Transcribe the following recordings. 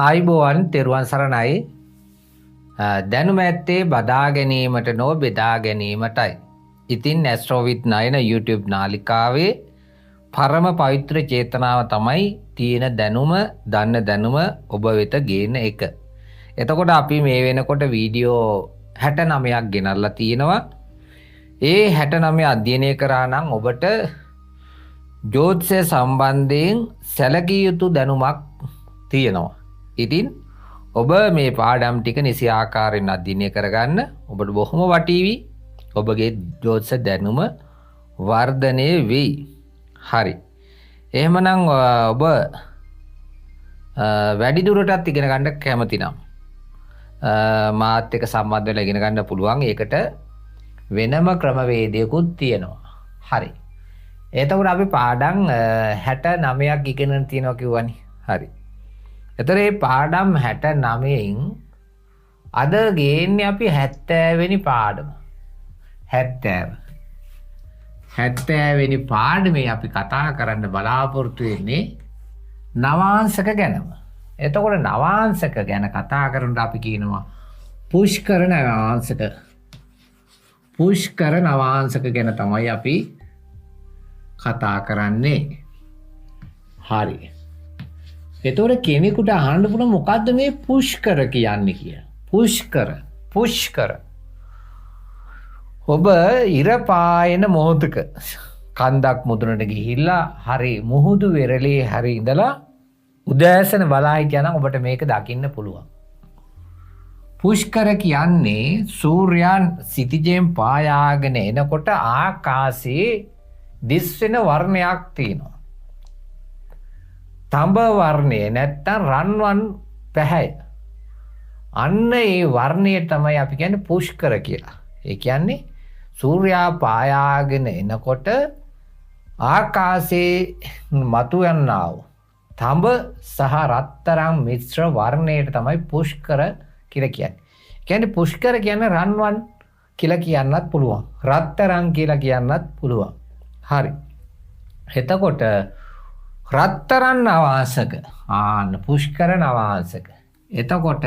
ආයිබෝවන් තෙරුවන් සරණයි. දැනුම ඇත්තේ බදා ගැනීමට නොව බෙදා ගැනීමටයි. ඉතින් ඇස්ට්‍රෝවිත් 9 YouTube නාලිකාවේ පරම පවිත්‍ර චේතනාව තමයි තියෙන දැනුම දන්න දැනුම ඔබ වෙත ගේන එක. එතකොට අපි මේ වෙනකොට වීඩියෝ 69ක් ගෙනල්ලා තියෙනවා. ඒ 69 අධ්‍යයනය කරා නම් ඔබට ජ්‍යොතිෂය සම්බන්ධයෙන් සැලකිය යුතු දැනුමක් තියෙනවා. ඉතින් ඔබ මේ පාඩම් ටික නිසි ආකාරයෙන් අධ්‍යයනය කරගන්න ඔබට බොහොම වටීවි. ඔබගේ ජ්‍යොතිෂ දැනුම වර්ධනය වෙයි. හරි. එහෙමනම් ඔබ වැඩි දුරටත් ඉගෙන ගන්න කැමති නම් මාත් එක්ක සම්බන්ධ වෙලා ඉගෙන ගන්න පුළුවන්. ඒකට වෙනම ක්‍රමවේදයකුත් තියෙනවා. හරි. එතකොට අපි පාඩම් 69ක් ඉගෙන තියෙනවා කිව්වනේ. හරි. එතකොට මේ පාඩම් 69න් අද ගේන්නේ අපි 70 වෙනි පාඩම. 70 වෙනි පාඩමේ අපි කතා කරන්න බලාපොරොත්තු වෙන්නේ නවාංශක ගැනම. එතකොට නවාංශක ගැන කතා කරනකොට අපි කියනවා පුෂ්කර නවාංශක. පුෂ්කර නවාංශක ගැන තමයි අපි කතා කරන්නේ. හරි. එතකොට කෙනෙකුට අහන්න පුළුවන් මොකද්ද මේ පුෂ්කර කියන්නේ කියලා. පුෂ්කර. ඔබ ඉර පායන මොහොතක කන්දක් මුදුනට ගිහිල්ලා හරි මුහුදු වෙරළේ හරි ඉඳලා උදෑසන බලා හිටියනම් ඔබට මේක දකින්න පුළුවන්. පුෂ්කර කියන්නේ සූර්යයන් සිතිජෙන් පායාගෙන එනකොට ආකාශයේ දිස්වෙන වර්ණයක් තියෙනවා. තඹ වර්ණය නැත්තම් රන්වන් පැහැය. අන්න ඒ වර්ණය තමයි අපි කියන්නේ පුෂ්කර කියලා. ඒ කියන්නේ සූර්යා පායාගෙන එනකොට ආකාශයේ මතුවන්නා වූ තඹ සහ රත්තරන් මිශ්‍ර වර්ණයට තමයි පුෂ්කර කියලා කියන්නේ. කියන්නේ පුෂ්කර කියන්නේ රන්වන් කියලා කියන්නත් පුළුවන්. රත්තරන් කියලා කියන්නත් පුළුවන්. හරි. එතකොට රත්තරන් නවාංශක පුෂ්කර නවාංශක. එතකොට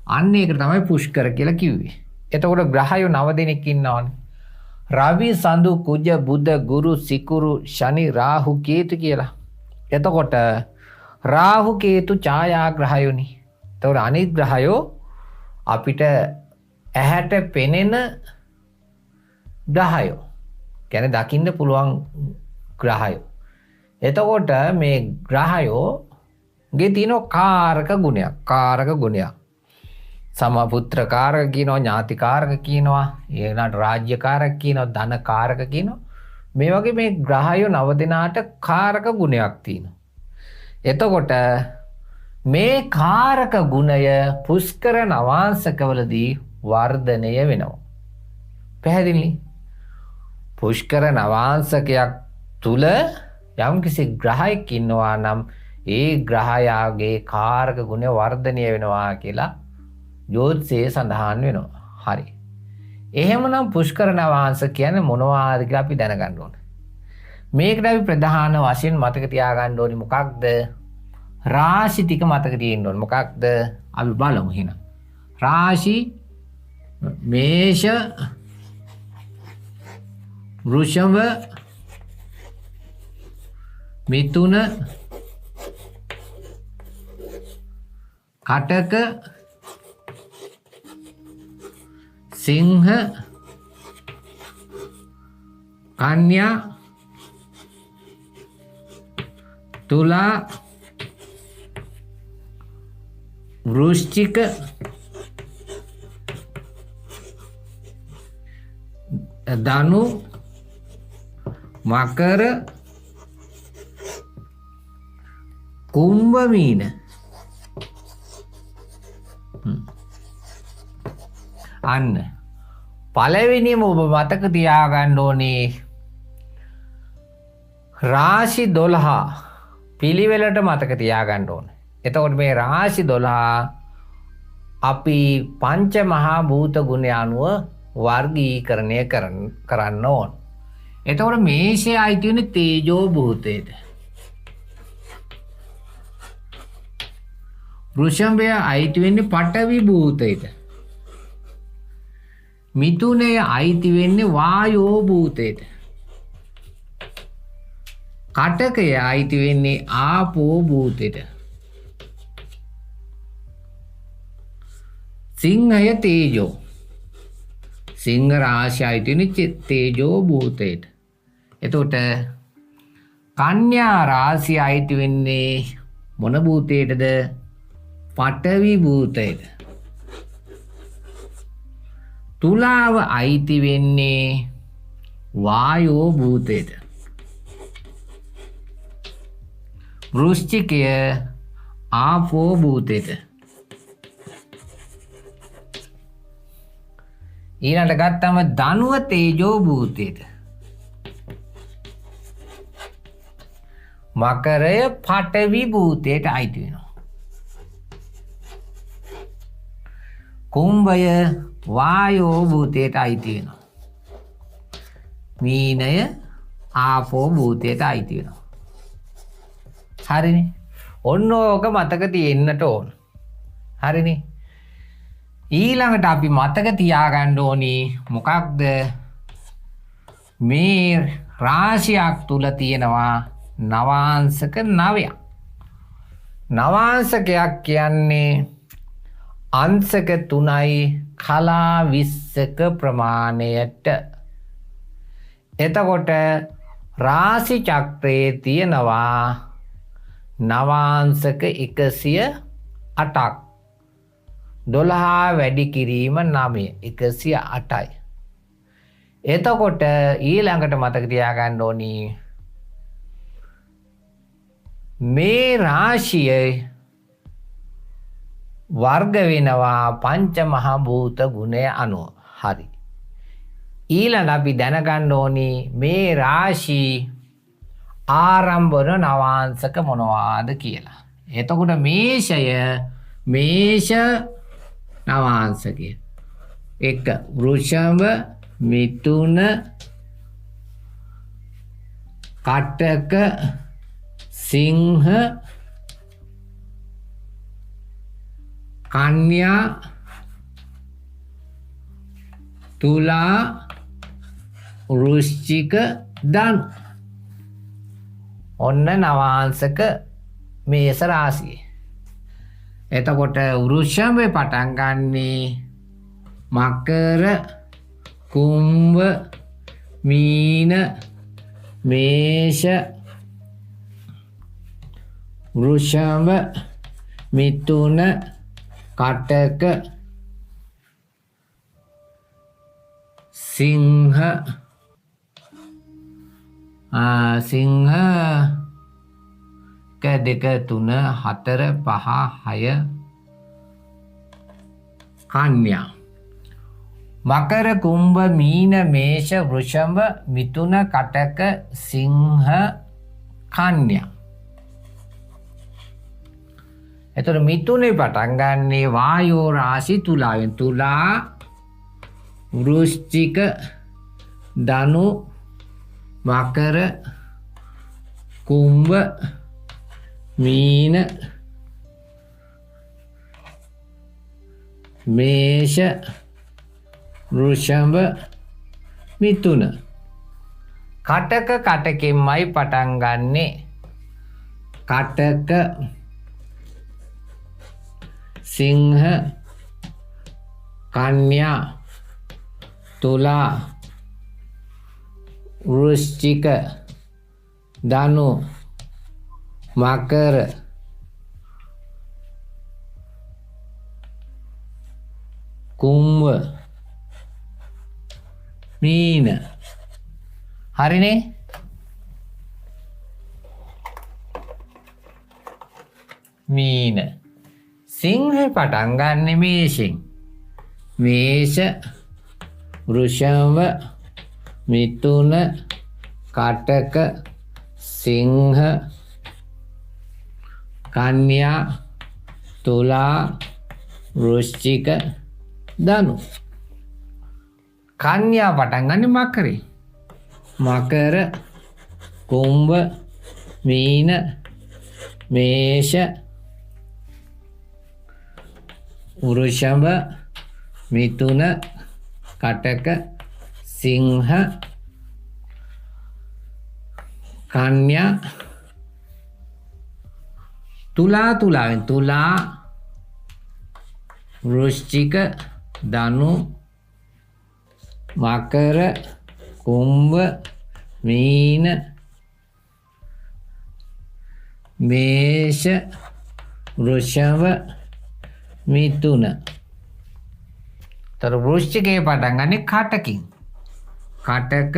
අන්න ඒකට තමයි පුෂ්කර කියලා කිව්වේ. එතකොට ග්‍රහයෝ 9 දෙනෙක් ඉන්නවනේ. රවි සඳු කුජ බුධ ගුරු සිකුරු ශනි රාහු කේතු කියලා. එතකොට රාහු කේතු ඡායා ග්‍රහයෝනි. එතකොට අනිත් ග්‍රහයෝ අපිට ඇහැට පෙනෙන ග්‍රහයෝ. කියන්නේ දකින්න පුළුවන් ග්‍රහයෝ. එතකොට මේ ග්‍රහයෝගේ තියෙන කාරක ගුණයක්. සමපුත්‍ර කාරක කියනවා, ඥාති කාරක කියනවා, ඊළඟට රාජ්‍ය කාරක කියනවා, ධන කාරක කියනවා. මේ වගේ මේ ග්‍රහයෝ 9 දෙනාට කාරක ගුණයක් තියෙනවා. එතකොට මේ කාරක ගුණය පුෂ්කර නවාංශකවලදී වර්ධනය වෙනවා. පැහැදිලි? පුෂ්කර නවාංශකයක් තුල යම්කිසි ග්‍රහයක් ඉන්නවා නම් ඒ ග්‍රහයාගේ කාරක ගුණය වර්ධනය වෙනවා කියලා ජ්‍යොතිෂයේ සඳහන් වෙනවා. හරි. එහෙමනම් පුෂ්කර නවාංශ කියන්නේ මොනවාද කියලා අපි දැනගන්න ඕනේ. මේකට අපි ප්‍රධාන වශයෙන් මතක තියාගන්න ඕනේ මොකක්ද? රාශි ටික මතක තියෙන්න ඕනේ. මොකක්ද? අපි බලමු එහෙනම්. රාශි මේෂ වෘෂභ මිථුන කටක සිංහ කන්‍යා තුලා වෘශ්චික ධනු මකර කුම්භ මීන. අන්න පළවෙනිම ඔබ මතක තියාගන්න ඕනේ රාශි 12 පිළිවෙලට මතක තියාගන්න ඕනේ. එතකොට මේ රාශි 12 අපි පංච මහා භූත ගුණ අනුව වර්ගීකරණය කරන්න ඕන. එතකොට මේෂය අයිති වෙන්නේ තේජෝ භූතයට. වෘෂභය අයිති වෙන්නේ පඨවි භූතයට. මිථුනය අයිති වෙන්නේ වායෝ භූතයට. කටකය අයිති වෙන්නේ ආපෝ භූතයට. සිංහය තේජෝ. සිංහ රාශිය අයිති වෙන්නේ තේජෝ භූතයට. එතකොට කන්‍යා රාශිය අයිති වෙන්නේ මොන භූතයටද? පඨවි භූතයට. තුලාව අයිති වෙන්නේ වායෝ භූතයට. වෘශ්චිකය ආපෝ භූතයට. ඊළඟට ගත්තම ධනුව තේජෝ භූතයට. මකරය පඨවි භූතයට අයිති වෙනවා. කුම්භය වායෝ භූතයට අයිති වෙනවා. මීනය ආපෝ භූතයට අයිති වෙනවා. හරිනේ. ඔන්න ඕක මතක තියෙන්නට ඕන. හරිනේ. ඊළඟට අපි මතක තියාගන්න ඕනි මොකක්ද? මේ රාශියක් තුල තියෙනවා නවාංශක 9ක්. නවාංශකයක් කියන්නේ අංශක 3යි කලා 20ක ප්‍රමාණයට. එතකොට රාශි චක්‍රයේ තියෙනවා නවාංශක 108ක්. 12 වැඩි කිරීම 9 108යි. එතකොට ඊළඟට මතක තියාගන්න ඕනි මේ රාශියේ වර්ග වෙනවා පංච මහා භූත ගුණය අනුව. හරි. ඊළඟ අපි දැනගන්න ඕනි මේ රාශි ආරම්භ වන නවාංශක මොනවාද කියලා. එතකොට මේෂය මේෂ නවාංශකය. 1 වෘෂභ මිථුන කටක සිංහ කන්‍යා තුලා වෘශ්චික ධනු. ඔන්න නවාංශක මේෂ රාශිය. එතකොට වෘෂභේ පටන් ගන්නේ මකර කුම්භ මීන මේෂ වෘෂභ මිථුන කටක සිංහ සිංහ 1 2 3 4 5 6 කන්‍යා මකර කුම්භ මීන මේෂ වෘෂභ මිථුන කටක සිංහ කන්‍යා. එතකොට මිථුනේ පටන් ගන්නේ වායෝ රාශි තුලාවෙන්. තුලා වෘශ්චික ධනු මකර කුම්භ මීන මේෂ වෘෂභ මිථුන. කටක කටකෙන්මයි පටන් ගන්නෙ. කටක සිංහ කන්‍යා තුලා වෘශ්චික ධනු මකර කුම්භ මීන. හරිනේ. මීන සිංහේ පටන් ගන්න මේෂෙන්. මේෂ වෘෂභ මිථුන කටක සිංහ කන්‍යා තුලා වෘශ්චික ධනු. කන්‍යා පටන් ගන්න මකරේ. මකර කුම්භ මීන මේෂ වෘෂභ මිථුන කටක සිංහ කන්‍යා තුලා වෘශ්චික ධනු මකර කුම්භ මීන මේෂ වෘෂභ මිථුන. තර වෘශ්චිකේ පටන් ගන්නේ කටකින්. කටක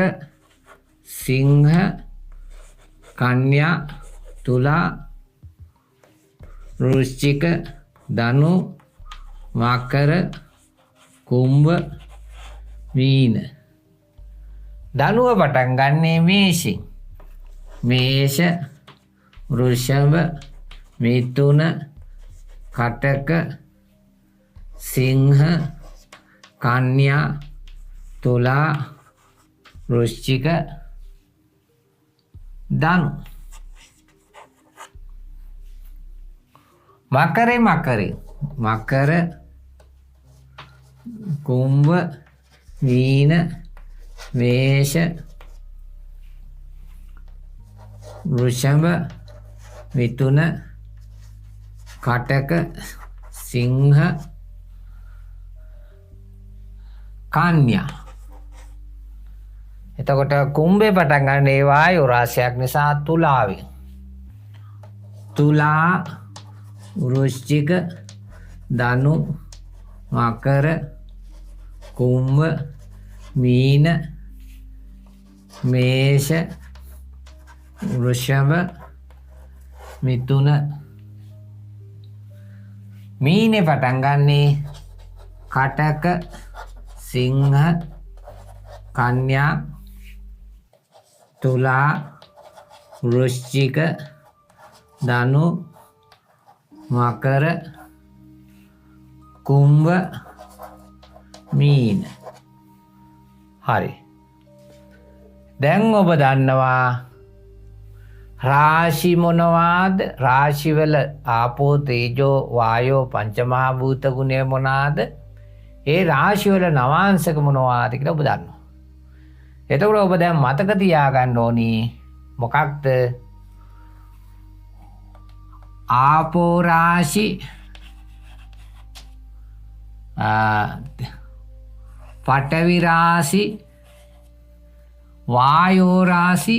සිංහ කන්‍යා තුලා වෘශ්චික ධනු මකර කුම්භ මීන. ධනුව පටන් ගන්නේ මේෂින්. මේෂ වෘෂභ මිථුන කටක සිංහ කන්‍යා තුලා වෘශ්චික ධනු. මකර කුම්භ මීන මේෂ වෘෂභ මිථුන කටක සිංහ කන්‍යා. එතකොට කුම්භේ පටන් ගන්න ඒ වායු රාශියක් නිසා තුලාවෙන්. තුලා වෘශ්චික ධනු මකර කුම්භ මීන මේෂ වෘෂභ මිථුන. මීනේ පටන් ගන්නේ කටක සිංහ කන්‍යා තුලා වෘශ්චික ධනු මකර කුම්භ මීන. හරි. දැන් ඔබ දන්නවා රාශි මොනවාද? රාශිවල ආපෝ තේජෝ වායෝ පංචමහා භූත ගුණය මොනවාද? ඒ රාශිවල නවාංශක මොනවාද කියලා ඔබ දන්නවා. එතකොට ඔබ දැන් මතක තියාගන්න ඕනි මොකක්ද? ආපෝ රාශි පඨවි රාශි වායෝ රාශි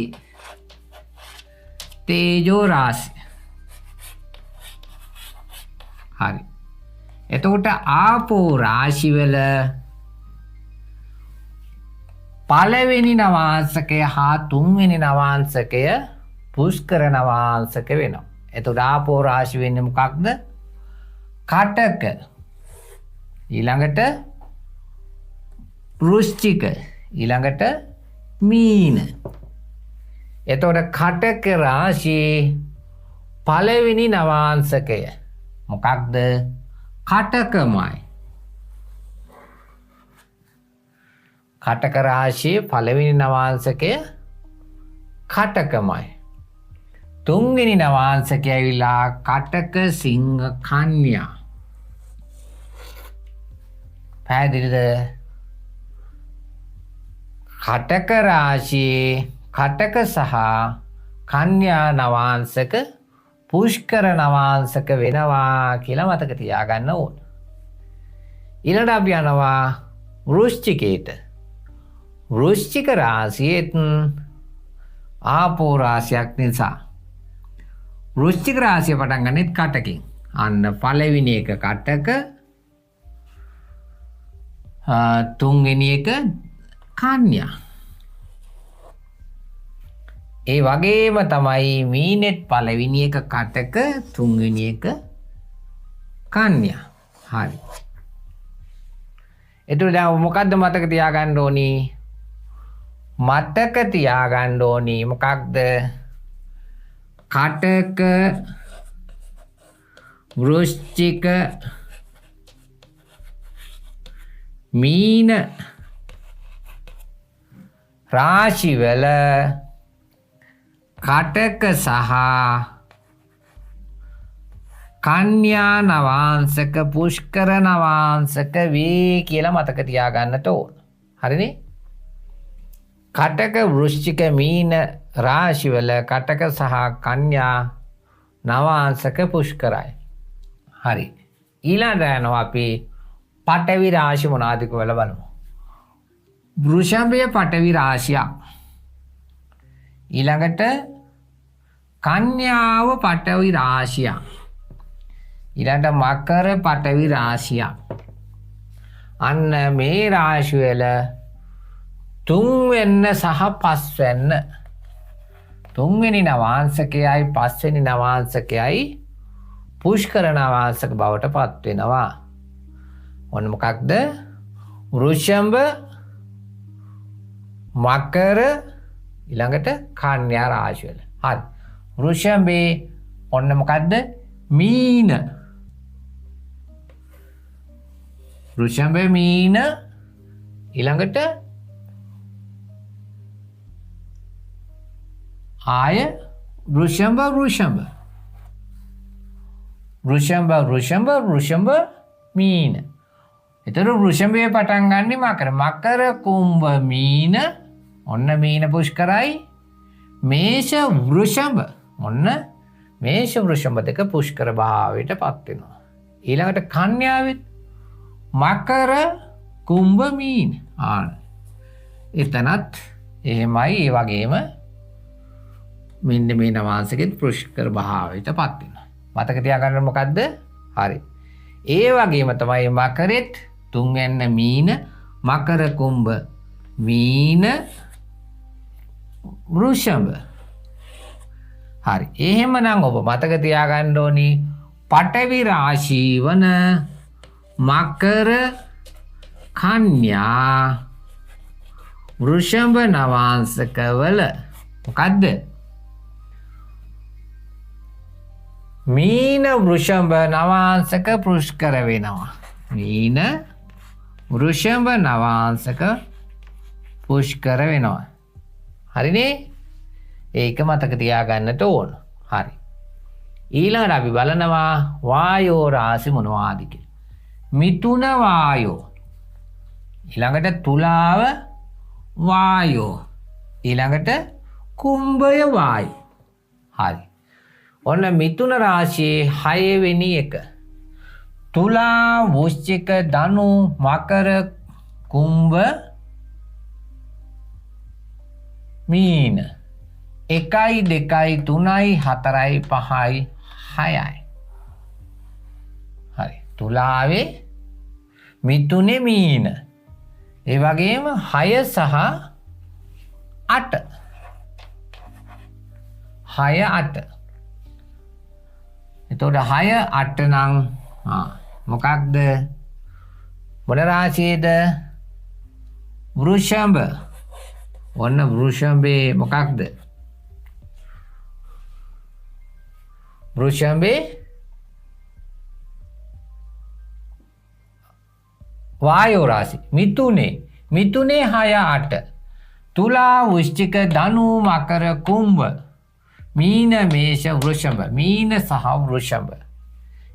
තේජෝ රාශි. හරි. එතකොට ආපෝ රාශි වල පළවෙනි නවාංශකය හා තුන්වෙනි නවාංශකය පුෂ්කර නවාංශක වෙනවා. එතකොට ආපෝ රාශි වෙන්නේ මොකක්ද? කටක, ඊළඟට වෘශ්චික, ඊළඟට මීන. එතකොට කටක රාශියේ පළවෙනි නවාංශකය මොකක්ද? කටකමයි. කටක රාශියේ පළවෙනි නවාංශකය කටකමයි. තුන්වෙනි නවාංශකය ඇවිල්ලා කටක සිංහ කන්‍යා. පැහැදිලිද? කටක රාශියේ කටක සහ කන්‍යා නවාංශක පුෂ්කර නවාංශක වෙනවා කියලා මතක තියාගන්න ඕන. ඊළඟට අපි යනවා වෘශ්චිකයට. වෘශ්චික රාශියෙත් ආපෝ රාශියක් නිසා වෘශ්චික රාශිය පටන් ගන්නෙත් කටකින්. අන්න පළවෙනි එක කටක, තුන්වෙනි එක කන්‍යා. ඒ වගේම තමයි මීනෙත් පළවෙනි එක කටක, තුන්වෙනි එක කන්‍යා. හරි. එතකොට දැන් මොකද්ද මතක තියාගන්න ඕනි? මතක තියාගන්න ඕනි මොකක්ද? කටක වෘශ්චික මීන රාශිවල කටක සහ කන්‍යා නවාංශක පුෂ්කර නවාංශක වේ කියලා මතක තියාගන්නට ඕන. හරිනේ? කටක වෘශ්චික මීන රාශිවල කටක සහ කන්‍යා නවාංශක පුෂ්කරයි. හරි. ඊළඟට යනවා අපි පඨවි රාශි මොනවාද කියලා බලමු. වෘෂභය පඨවි රාශියක්. ඊළඟට කන්‍යාව පඨවි රාශියක්. ඊළඟට මකර පඨවි රාශියක්. අන්න මේ රාශි වල 3 වෙන්න සහ 5 වෙන්න 3 වෙනි නවාංශකයයි 5 වෙනි නවාංශකයයි පුෂ්කර නවාංශක බවට පත් වෙනවා. ඔන්න මොකක්ද? වෘෂභ මකර ඊළඟට කන්‍යා රාශිය වල. හරි. වෘෂභේ ඔන්න මොකද්ද? මීන. වෘෂභ මීන ඊළඟට ආය වෘෂභ මීන. එතන වෘෂභයේ පටන් ගන්නෙ මකර කුම්භ මීන ඔන්න මීන පුෂ්කරයි. මේෂ වෘෂභ ඔන්න මේෂ වෘෂභ දෙක පුෂ්කර භාවයට පත් වෙනවා. ඊළඟට කන්‍යාවෙත් මකර කුම්භ මීන. එතනත් එහෙමයි. ඒ වගේම මෙන්න මේ නවාංශකෙත් පුෂ්කර භාවයට පත් වෙනවා. මතක තියාගන්න මොකද්ද? හරි. ඒ වගේම තමයි මකරෙත් 3 වෙන්න මීන මකර කුම්භ මීන වෘෂභ. හරි. එහෙමනම් ඔබ මතක තියාගන්න ඕනි පඨවි රාශී වන මකර කන්‍යා වෘෂභ නවාංශකවල මොකද්ද? මීන වෘෂභ නවාංශක පුෂ්කර වෙනවා. මීන වෘෂභ නවාංශක පුෂ්කර වෙනවා. හරිනේ? ඒක මතක තියාගන්නට ඕන. හරි. ඊළඟට අපි බලනවා වායෝ රාශි මොනවාද කියලා. මිථුන වායෝ. ඊළඟට තුලාව වායෝ. ඊළඟට කුම්භය වායෝ. හරි. ඔන්න මිථුන රාශියේ 6 වෙනි එක. තුලා වෘශ්චික ධනු මකර කුම්භ මීන 1 2 3 4 5 6යි. හරි. තුලාවේ මිථුනේ මීන. ඒ වගේම 6 සහ 8. 6 8. එතකොට 6 8 නම් මොකක්ද? මොන රාශියේද? වෘෂභ. ඔන්න වෘෂභේ මොකක්ද? වෘෂභේ වායෝ රාශි. මිථුනේ 6 8. තුලා වෘශ්චික ධනු මකර කුම්භ මීන මේෂ වෘෂභ. මීන සහ වෘෂභ.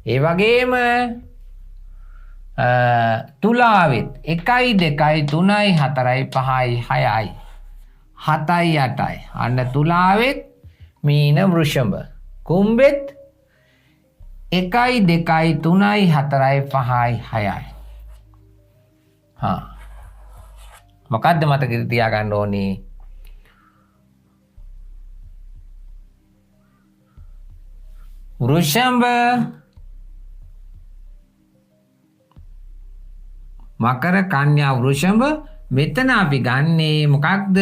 ඒ වගේම තුලාවෙත් 1 2 3 4 5 6යි 7යි 8යි. අන්න තුලාවෙත් මීන වෘෂභ. කුම්භෙත් 1 2 3 4 5 6යි. මොකද්ද මතක තියාගන්න ඕනේ? වෘෂභ මකර කන්‍යා වෘෂභ. මෙතන අපි ගන්නේ මොකක්ද?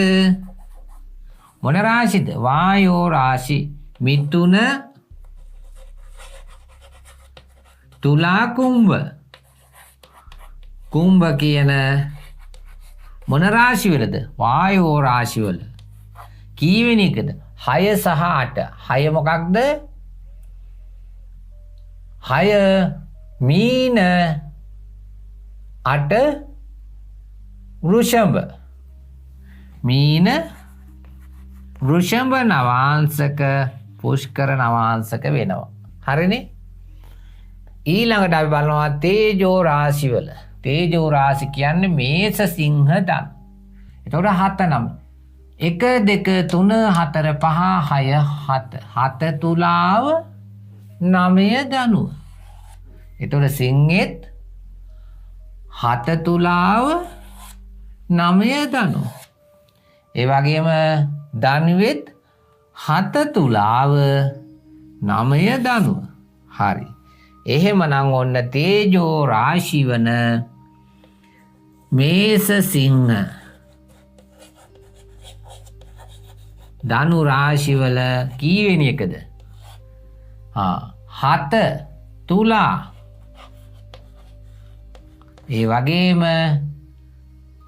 මොන රාශිද? වායෝ රාශි. මිථුන තුලා කුම්භ. කුම්භ කියන මොන රාශි වලද? වායෝ රාශි වල. කීවෙනි එකද? 6 සහ 8. 6 මොකක්ද? 6 මීන 8 වෘෂභ. මීන වෘෂභ නවාංශක පුෂ්කර නවාංශක වෙනවා. හරිනේ? ඊළඟට අපි බලනවා තේජෝ රාශිවල. තේජෝ රාශි කියන්නේ මේස සිංහ ධනු. එතකොට 7 9 1 2 3 4 5 6 7 7 තුලාව 9 ධනුව. එතකොට සිංහෙත් 7 තුලාව 9 ධනුව. ඒ වගේම ධනුවෙත් 7 තුලාව 9 ධනුව. හරි. එහෙමනම් ඔන්න තේජෝ රාශි වන මේස සිංහ ධනු රාශි වල කීවෙනි එකද? 7 තුලා. ඒ වගේම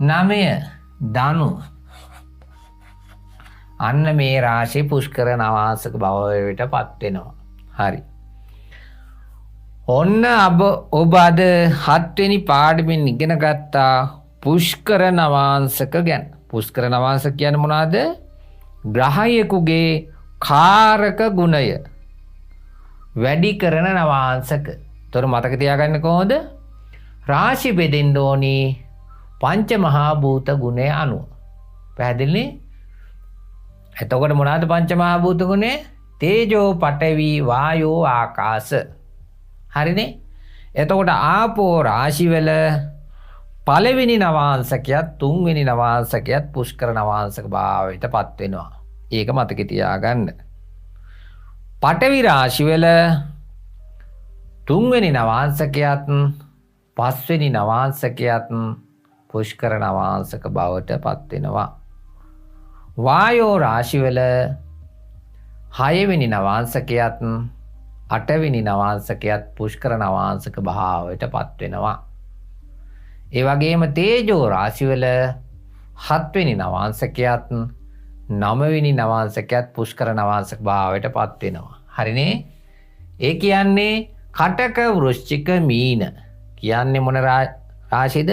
9 ධනු. අන්න මේ රාශිය පුෂ්කර නවාංශක භවයටපත් වෙනවා. හරි. ඔන්න ඔබ අද 7 වෙනි පාඩමෙන් ඉගෙන ගත්තා පුෂ්කර නවාංශක ගැන. පුෂ්කර නවාංශක කියන්නේ මොනවද? ග්‍රහයෙකුගේ කාරක ගුණය වැඩි කරන නවාංශක. ඒතර මතක තියාගන්න කොහොමද? රාශි බෙදෙන්න ඕනි පංච මහා භූත ගුණය අනුව. පැහැදිලිනේ? එතකොට මොනවද පංච මහා භූත ගුණය? තේජෝ පඨවි වායෝ ආකාශ. හරිනේ? එතකොට ආපෝ රාශි වල පළවෙනි නවාංශකයත් තුන්වෙනි නවාංශකයත් පුෂ්කර නවාංශක භාවයට පත් වෙනවා. ඒක මතකේ තියාගන්න. පඨවි රාශි වල තුන්වෙනි නවාංශකයත් පස්වෙනි නවාංශකයත් පුෂ්කර නවාංශක භාවයට පත් වෙනවා. වායෝ රාශි වල 6 වෙනි නවාංශකයත් 8 වෙනි නවාංශකයත් පුෂ්කර නවාංශක භාවයට පත් වෙනවා. ඒ වගේම තේජෝ රාශි වල 7 වෙනි නවාංශකයත් 9 වෙනි නවාංශකයත් පුෂ්කර නවාංශක භාවයට පත් වෙනවා. හරිනේ? ඒ කියන්නේ කටක වෘශ්චික මීන කියන්නේ මොන රාශිද?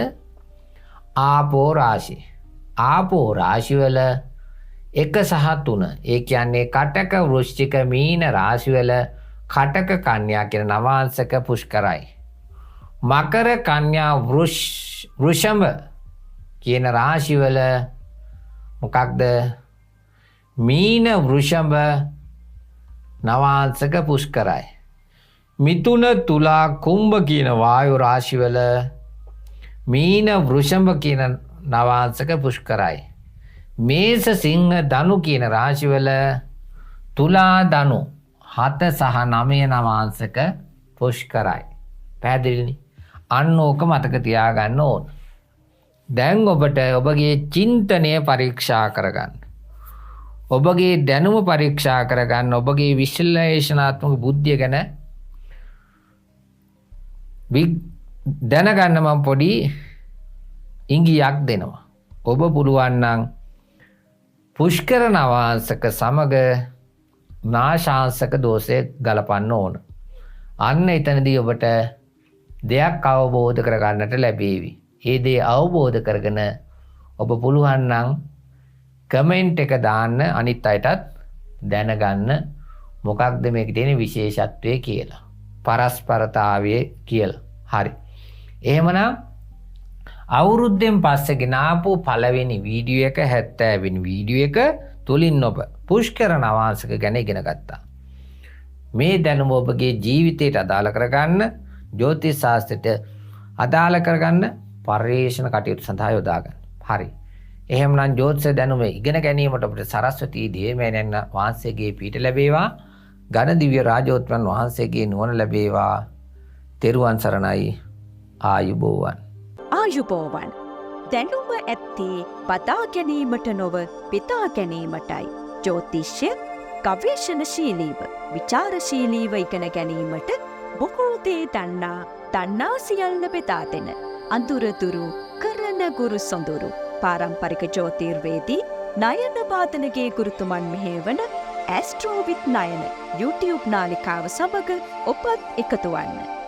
ආපෝ රාශි. ආපෝ රාශි වල 1 සහ 3. ඒ කියන්නේ කටක වෘශ්චික මීන රාශි වල කටක කන්‍යා කියන නවාංශක පුෂ්කරයි. මකර කන්‍යා වෘෂභ කියන රාශි වල මොකක්ද? මීන වෘෂභ නවාංශක පුෂ්කරයි. මිථුන තුලා කුම්භ කියන වායු රාශි වල මීන වෘෂභ කියන නවාංශක පුෂ්කරයි. මේස සිංහ ධනු කියන රාශි වල තුලා ධනු 7 සහ 9 නවාංශක පුෂ්කරයි. පැහැදිලිනේ? අන්න ඕක මතක තියාගන්න ඕන. දැන් ඔබට ඔබගේ චින්තනය පරීක්ෂා කරගන්න. ඔබගේ දැනුම පරීක්ෂා කරගන්න. ඔබගේ විශ්ලේෂණාත්මක බුද්ධිය ගැන දැනගන්න මම පොඩි ඉඟියක් දෙනවා. ඔබ පුළුවන් නම් පුෂ්කර නවාංශක සමග නාශාංශක දෝෂය ගලපන්න ඕන. අන්න එතනදී ඔබට දෙයක් අවබෝධ කරගන්නට ලැබේවි. ඒ දේ අවබෝධ කරගෙන ඔබ පුළුවන් නම් කමෙන්ට් එක දාන්න අනිත් අයටත් දැනගන්න මොකක්ද මේකේ තියෙන විශේෂත්වය කියලා. පරස්පරතාවය කියලා. හරි. එහෙමනම් අවුරුද්දෙන් පස්සේ ගෙනාපු පළවෙනි වීඩියෝ එක 70 වෙනි වීඩියෝ එක තුලින් ඔබ පුෂ්කර නවාංශක ගැන ඉගෙන ගත්තා. මේ දැනුම ඔබගේ ජීවිතයට අදාළ කරගන්න, ජ්‍යොතිෂ ශාස්ත්‍රයට අදාළ කරගන්න පරිශන කටයුතු සඳහා යොදා ගන්න. හරි. එහෙමනම් ජ්‍යොතිෂ දැනුම ඉගෙන ගැනීමට ඔබට සරස්වතී දේවමෑණියන් වහන්සේගේ පීඨ ලැබේවා. ඝන දිව්‍ය රාජෝත්තමයන් වහන්සේගේ නුවණ ලැබේවා. තෙරුවන් සරණයි. ආයුබෝවන්. ආයුබෝවන්. දැනුම ඇත්තේ පතා ගැනීමට නොව පිතා ගැනීමටයි. ජ්‍යොතිෂය ගවේෂණශීලීව විචාරශීලීව ඉගෙන ගැනීමට බොහෝ දේ දන්නා සියල්ල බෙදා දෙන අඳුරතුරු කරන ගුරු සොඳුරු පාරම්පරික ජ්‍යොතිර්වේදී නයන පාතනගේ ගුරුතුමන් මෙහෙවන ඇස්ට්‍රෝ විත් නයන YouTube නාලිකාව සමග ඔබත් එකතු වන්න.